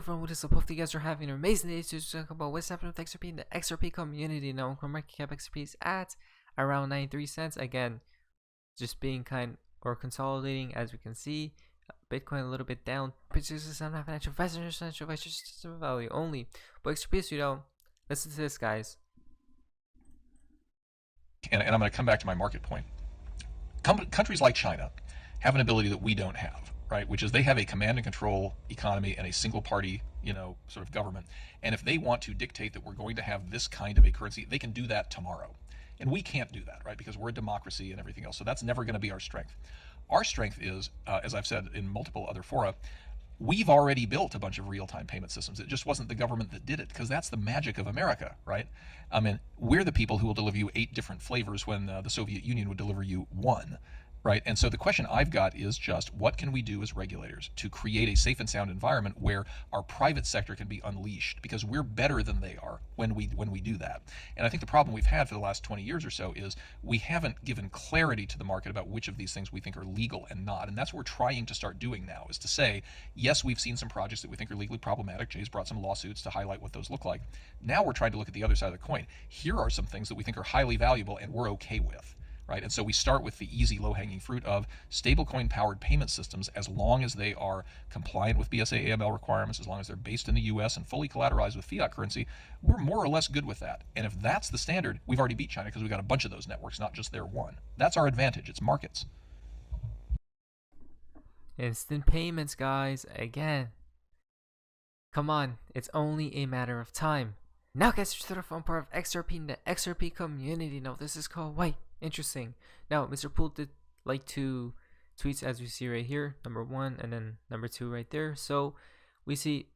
everyone, what is up? Hope you guys are having an amazing day to talk about what's happening with XRP in the XRP community. Now, market cap XRP is at around 93 cents. Again, just being kind or consolidating, as we can see. Bitcoin a little bit down. Producers are not financial advisors, financial advisors, system value only. But XRP is, listen to this, guys. And I'm going to come back to my market point. Countries like China have an ability that we don't have, right? Which is they have a command and control economy and a single party, sort of government. And if they want to dictate that we're going to have this kind of a currency, they can do that tomorrow. And we can't do that, right? Because we're a democracy and everything else. So that's never going to be our strength. Our strength is, as I've said in multiple other fora, we've already built a bunch of real-time payment systems. It just wasn't the government that did it, because that's the magic of America, right? I mean, we're the people who will deliver you 8 different flavors when the Soviet Union would deliver you 1, right? And so the question I've got is just, what can we do as regulators to create a safe and sound environment where our private sector can be unleashed? Because we're better than they are when we do that. And I think the problem we've had for the last 20 years or so is we haven't given clarity to the market about which of these things we think are legal and not. And that's what we're trying to start doing now, is to say, yes, we've seen some projects that we think are legally problematic. Jay's brought some lawsuits to highlight what those look like. Now we're trying to look at the other side of the coin. Here are some things that we think are highly valuable and we're okay with. Right? And so we start with the easy low-hanging fruit of stablecoin powered payment systems, as long as they are compliant with BSA AML requirements, as long as they're based in the US and fully collateralized with fiat currency, we're more or less good with that. And if that's the standard, we've already beat China, because we've got a bunch of those networks, not just their one. That's our advantage. It's markets. Instant payments, guys. Again, come on, it's only a matter of time. Now, guys, you're from part of XRP in the XRP community. Now, this is called White. Interesting. Now, Mr. Poole did like 2 tweets, as we see right here. Number 1 and then number 2 right there. So we see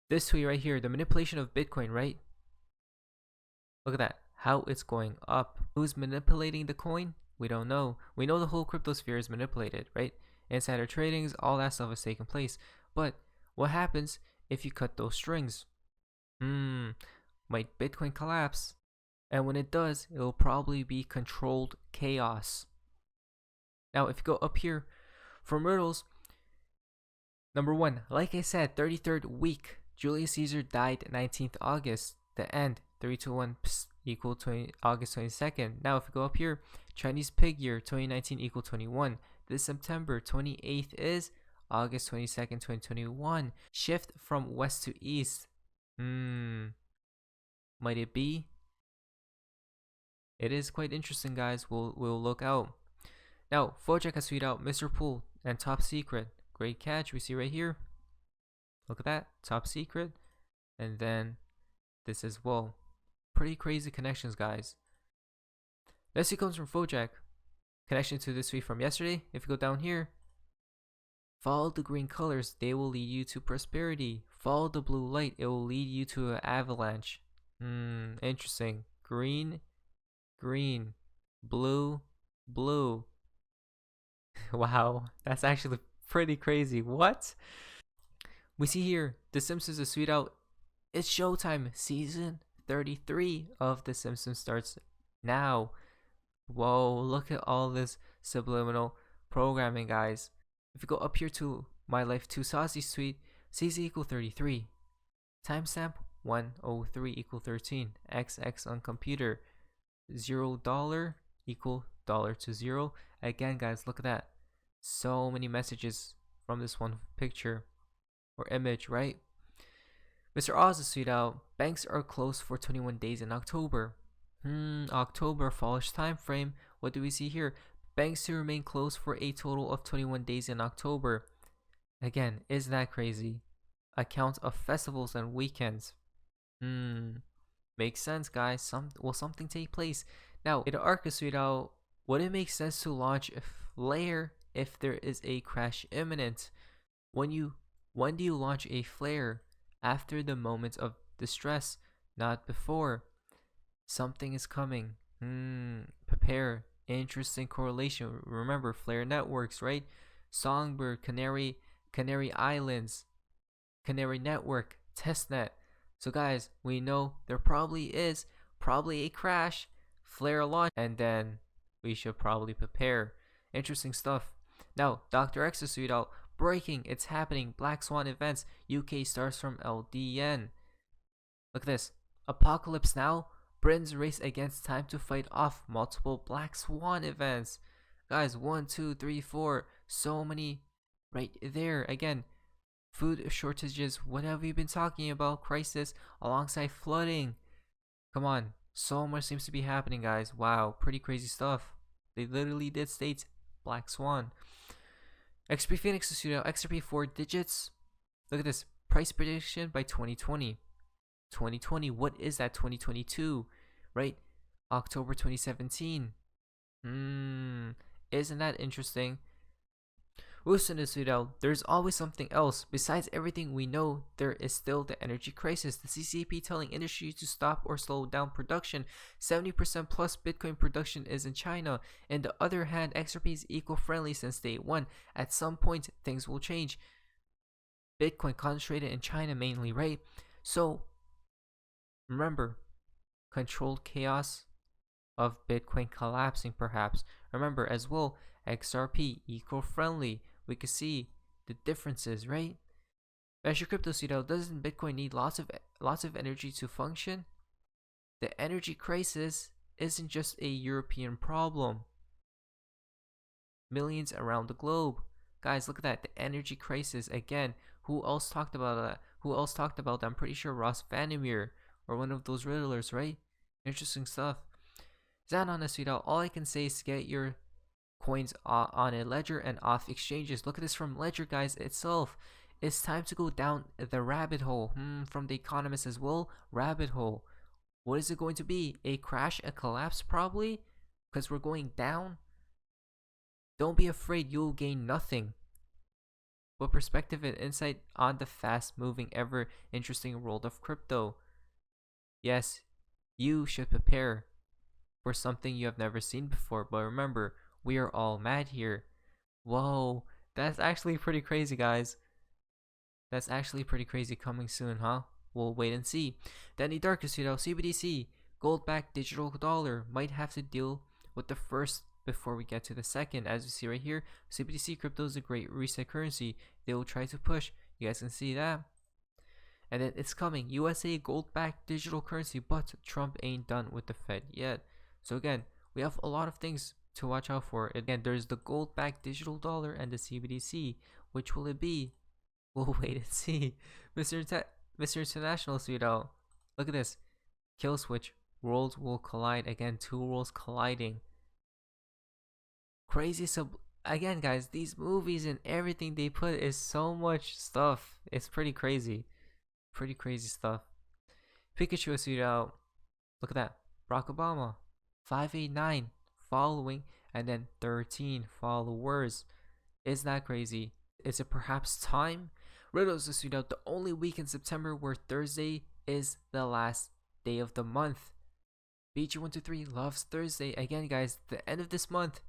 this tweet right here, the manipulation of Bitcoin, right? Look at that, how it's going up. Who's manipulating the coin? We don't know. We know the whole crypto sphere is manipulated, right? Insider tradings, all that stuff is taking place. But what happens if you cut those strings? Might Bitcoin collapse? And when it does, it will probably be controlled chaos. Now, if you go up here for Myrtles, number 1, like I said, 33rd week. Julius Caesar died 19th August. The end, 321 equal August 22nd. Now, if you go up here, Chinese Pig Year 2019 equal 21. This September 28th is August 22nd, 2021. Shift from west to east. Might it be? It is quite interesting, guys. We'll look out. Now, Fojack has tweeted out Mr. Poole and Top Secret. Great catch. We see right here. Look at that. Top Secret. And then this as well. Pretty crazy connections, guys. This tweet comes from Fojack. Connection to this tweet from yesterday. If you go down here, follow the green colors. They will lead you to prosperity. Follow the blue light. It will lead you to an avalanche. Interesting. Green. Green, blue, blue. Wow, that's actually pretty crazy. What? We see here, The Simpsons is tweet out, it's showtime. Season 33 of The Simpsons starts now. Whoa, look at all this subliminal programming, guys. If you go up here to My Life 2 Saucy's tweet, CZ equal 33. Timestamp 103 equal 13. XX on computer. $0 equal $1 to 0. Again, guys, look at that. So many messages from this one picture or image, right? Mr. Oz is tweet out, banks are closed for 21 days in October. October, fallish time frame. What do we see here? Banks to remain closed for a total of 21 days in October. Again, isn't that crazy? Account of festivals and weekends. Makes sense, guys. Will something take place? Now, in Arcus tweet out, would it make sense to launch a flare if there is a crash imminent? When do you launch a flare? After the moment of distress, not before. Something is coming. Prepare. Interesting correlation. Remember, flare networks, right? Songbird, Canary Islands, Canary Network, Testnet. So guys, we know there probably is a crash, flare launch, and then we should probably prepare. Interesting stuff. Now, Dr. X has tweeted out, Breaking, it's happening. Black Swan events. UK starts from LDN. Look at this. Apocalypse Now. Britain's race against time to fight off multiple Black Swan events. Guys, 1, 2, 3, 4. So many right there. Again, food shortages. What have we been talking about? Crisis alongside flooding. Come on. So much seems to be happening, guys. Wow, pretty crazy stuff. They literally did state Black Swan. XRP Phoenix is XRP 4 digits. Look at this. Price prediction by 2020. 2020, what is that? 2022, right? October 2017. Isn't that interesting? There's always something else. Besides everything we know, there is still the energy crisis. The CCP telling industry to stop or slow down production. 70% plus Bitcoin production is in China. On the other hand, XRP is eco-friendly since day one. At some point, things will change. Bitcoin concentrated in China mainly, right? So, remember, controlled chaos of Bitcoin collapsing perhaps. Remember as well, XRP eco-friendly. We can see the differences, right? As your crypto doesn't Bitcoin need lots of energy to function? The energy crisis isn't just a European problem. Millions around the globe. Guys, look at that. The energy crisis again. Who else talked about that? Who else talked about that? I'm pretty sure Ross Vandermeer or one of those riddlers, right? Interesting stuff. Xanon, all I can say is get your coins on a ledger and off exchanges. Look at this from Ledger, guys, itself. It's time to go down the rabbit hole. From The Economist as well. Rabbit hole. What is it going to be? A crash, a collapse probably? Because we're going down? Don't be afraid, you'll gain nothing but perspective and insight on the fast-moving, ever-interesting world of crypto. Yes, you should prepare for something you have never seen before, but remember, we are all mad here. Whoa, that's actually pretty crazy, guys. That's actually pretty crazy coming soon, huh? We'll wait and see. Danny Darkus, CBDC, gold-backed digital dollar, might have to deal with the first before we get to the second. As you see right here, CBDC crypto is a great reset currency. They will try to push. You guys can see that. And then it's coming. USA gold-backed digital currency, but Trump ain't done with the Fed yet. So again, we have a lot of things to watch out for. Again, there's the gold-backed digital dollar and the CBDC. Which will it be? We'll wait and see. Mr. International, look at this. Kill switch. Worlds will collide. Again, two worlds colliding. Crazy again, guys, these movies and everything they put is so much stuff. It's pretty crazy. Pretty crazy stuff. Pikachu shootout. Look at that. Barack Obama. 589 following and then 13 followers. Isn't that crazy? Is it perhaps time? Riddles to shootout. The only week in September where Thursday is the last day of the month. BG123 loves Thursday. Again, guys, the end of this month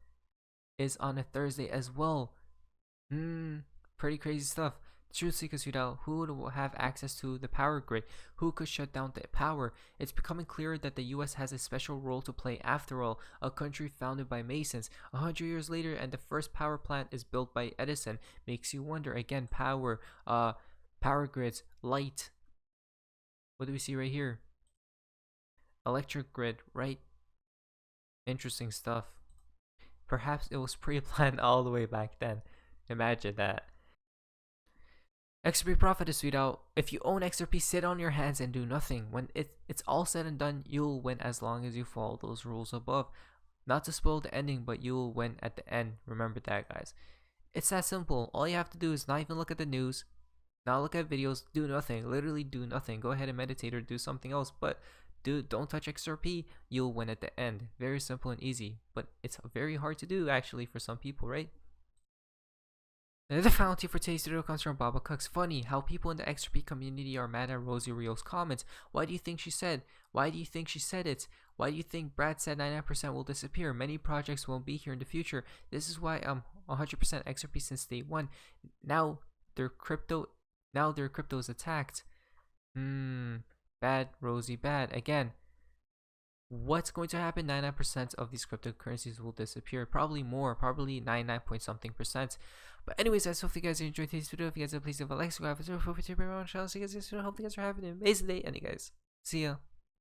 is on a Thursday as well. Pretty crazy stuff. Truth Seekers shootout. Who would have access to the power grid? Who could shut down the power? It's becoming clearer that the US has a special role to play after all. A country founded by Masons. 100 years later and the first power plant is built by Edison. Makes you wonder again, power grids, light. What do we see right here? Electric grid, right? Interesting stuff. Perhaps it was pre-planned all the way back then. Imagine that. XRP profit is sweet out. If you own XRP, sit on your hands and do nothing. When it's all said and done, you'll win as long as you follow those rules above. Not to spoil the ending, but you'll win at the end. Remember that, guys. It's that simple. All you have to do is not even look at the news, not look at videos, do nothing. Literally do nothing. Go ahead and meditate or do something else, but don't touch XRP. You'll win at the end. Very simple and easy, but it's very hard to do actually for some people, right? Another penalty for today's video comes from Baba Cooks. Funny how people in the XRP community are mad at Rosie Rio's comments. Why do you think she said? Why do you think she said it? Why do you think Brad said 99% will disappear? Many projects won't be here in the future. This is why I'm 100% XRP since day one. Now their crypto is attacked. Bad, Rosie, bad. Again, what's going to happen? 99% of these cryptocurrencies will disappear. Probably more, probably 99 point something percent. But anyways, guys, hopefully you guys enjoyed today's video. If you guys please leave a like, subscribe, and feel free to be around channel. So you guys, hope you guys are having an amazing day. And you guys, see ya.